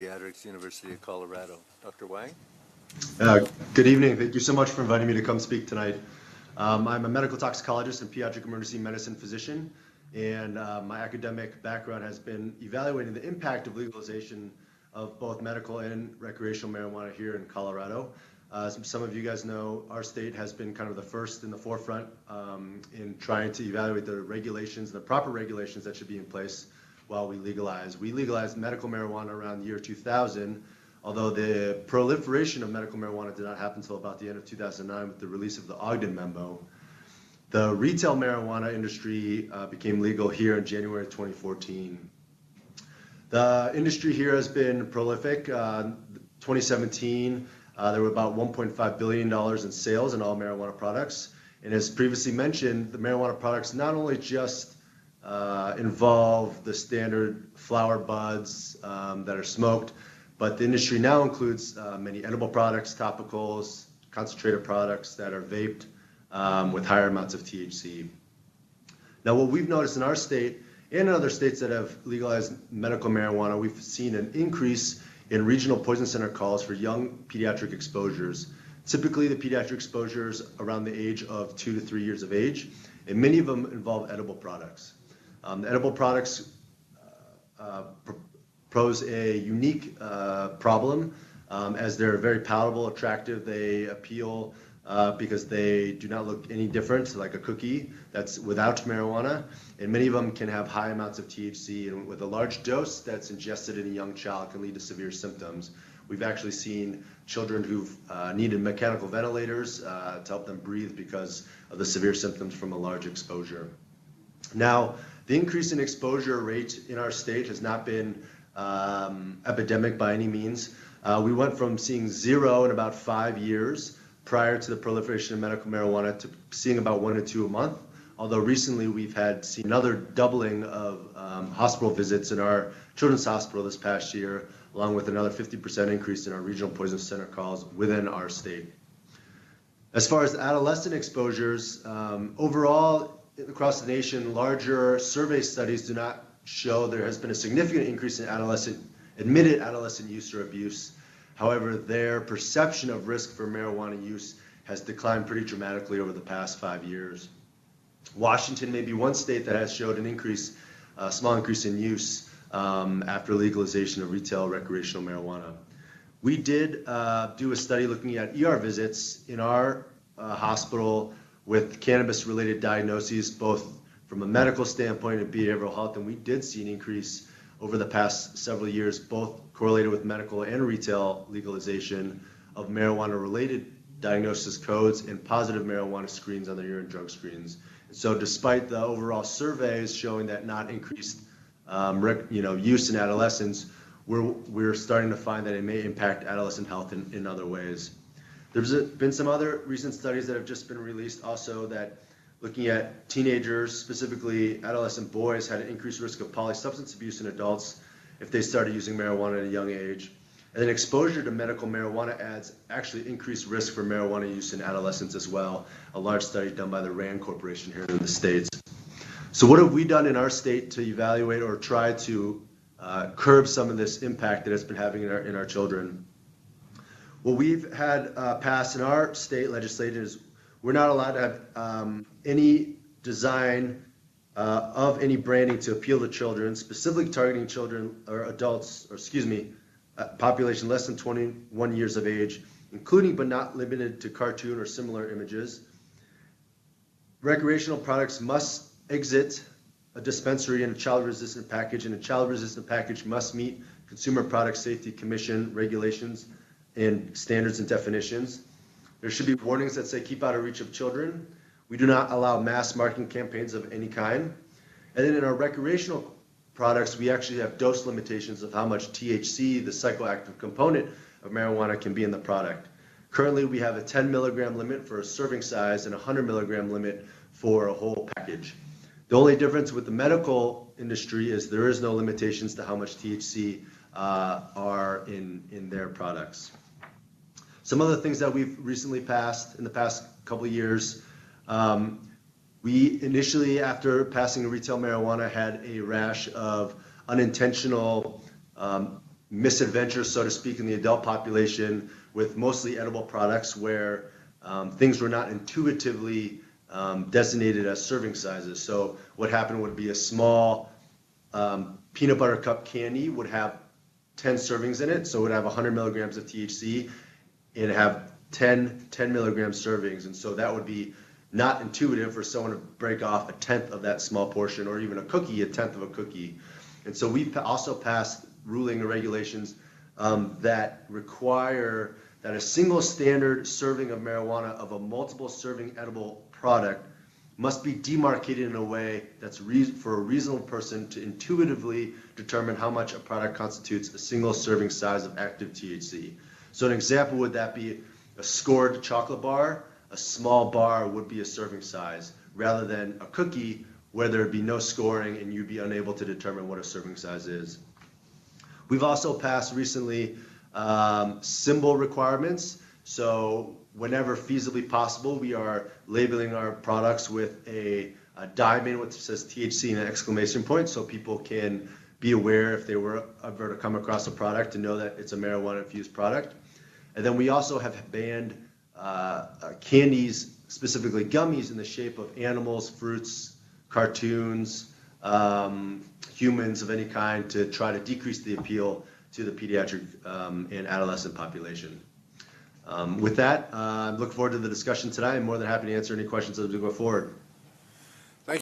Pediatrics, University of Colorado. Dr. Wang? Uh, Good evening. Thank you so much for inviting me to come speak tonight. I'm a medical toxicologist and pediatric emergency medicine physician, and my academic background has been evaluating the impact of legalization of both medical and recreational marijuana here in Colorado. As some of you guys know, our state has been kind of the first in the forefront in trying to evaluate the regulations, the proper regulations that should be in place while we legalize. We legalized medical marijuana around the year 2000, although the proliferation of medical marijuana did not happen until about the end of 2009 with the release of the Ogden Memo. The retail marijuana industry became legal here in January of 2014. The industry here has been prolific. 2017, there were about $1.5 billion in sales in all marijuana products. And as previously mentioned, the marijuana products not only just involve the standard flower buds that are smoked, but the industry now includes many edible products, topicals, concentrated products that are vaped with higher amounts of THC. Now, what we've noticed in our state and in other states that have legalized medical marijuana, we've seen an increase in regional poison center calls for young pediatric exposures. Typically, the pediatric exposures around the age of 2 to 3 years of age, and many of them involve edible products. The edible products pose a unique problem as they're very palatable, attractive. They appeal because they do not look any different, like a cookie that's without marijuana. And many of them can have high amounts of THC, and with a large dose that's ingested in a young child can lead to severe symptoms. We've actually seen children who've needed mechanical ventilators to help them breathe because of the severe symptoms from a large exposure. Now, the increase in exposure rate in our state has not been epidemic by any means. We went from seeing 0 in about 5 years prior to the proliferation of medical marijuana to seeing about 1 to 2 a month. Although recently we've seen another doubling of hospital visits in our children's hospital this past year, along with another 50% increase in our regional poison center calls within our state. As far as adolescent exposures, overall across the nation, larger survey studies do not show there has been a significant increase in admitted adolescent use or abuse. However, their perception of risk for marijuana use has declined pretty dramatically over the past 5 years. Washington may be one state that has showed an increase, a small increase in use after legalization of retail recreational marijuana. We did do a study looking at ER visits in our hospital with cannabis-related diagnoses, both from a medical standpoint and behavioral health, and we did see an increase over the past several years, both correlated with medical and retail legalization of marijuana-related diagnosis codes and positive marijuana screens on the urine drug screens. So despite the overall surveys showing that not increased use in adolescents, we're starting to find that it may impact adolescent health in other ways. There's been some other recent studies that have just been released also that looking at teenagers, specifically adolescent boys, had an increased risk of polysubstance abuse in adults if they started using marijuana at a young age. And then exposure to medical marijuana ads actually increased risk for marijuana use in adolescents as well, a large study done by the RAND Corporation here in the States. So what have we done in our state to evaluate or try to curb some of this impact that it's been having in our children? What we've had passed in our state legislature is we're not allowed to have any design of any branding to appeal to children, specifically targeting children or adults, population less than 21 years of age, including but not limited to cartoon or similar images. Recreational products must exit a dispensary in a child-resistant package, and a child-resistant package must meet Consumer Product Safety Commission regulations and standards and definitions. There should be warnings that say keep out of reach of children. We do not allow mass marketing campaigns of any kind. And then in our recreational products, we actually have dose limitations of how much THC, the psychoactive component of marijuana, can be in the product. Currently, we have a 10 milligram limit for a serving size and a 100 milligram limit for a whole package. The only difference with the medical industry is there is no limitations to how much THC are in their products. Some other things that we've recently passed in the past couple of years, we initially, after passing retail marijuana, had a rash of unintentional misadventures, so to speak, in the adult population with mostly edible products where things were not intuitively designated as serving sizes. So what happened would be a small peanut butter cup candy would have 10 servings in it, so it would have 100 milligrams of THC and have 10 milligram servings, and so that would be not intuitive for someone to break off a tenth of that small portion, or even a cookie, a tenth of a cookie. And so we also passed ruling and regulations that require that a single standard serving of marijuana of a multiple serving edible product must be demarcated in a way that's for a reasonable person to intuitively determine how much a product constitutes a single serving size of active THC. So an example would that be a scored chocolate bar. A small bar would be a serving size, rather than a cookie where there'd be no scoring and you'd be unable to determine what a serving size is. We've also passed recently symbol requirements. So whenever feasibly possible, we are labeling our products with a diamond which says THC and an exclamation point, so people can be aware if they were ever to come across a product to know that it's a marijuana infused product. And then we also have banned candies, specifically gummies, in the shape of animals, fruits, cartoons, humans of any kind, to try to decrease the appeal to the pediatric and adolescent population. With that, I look forward to the discussion tonight. I'm more than happy to answer any questions as we go forward.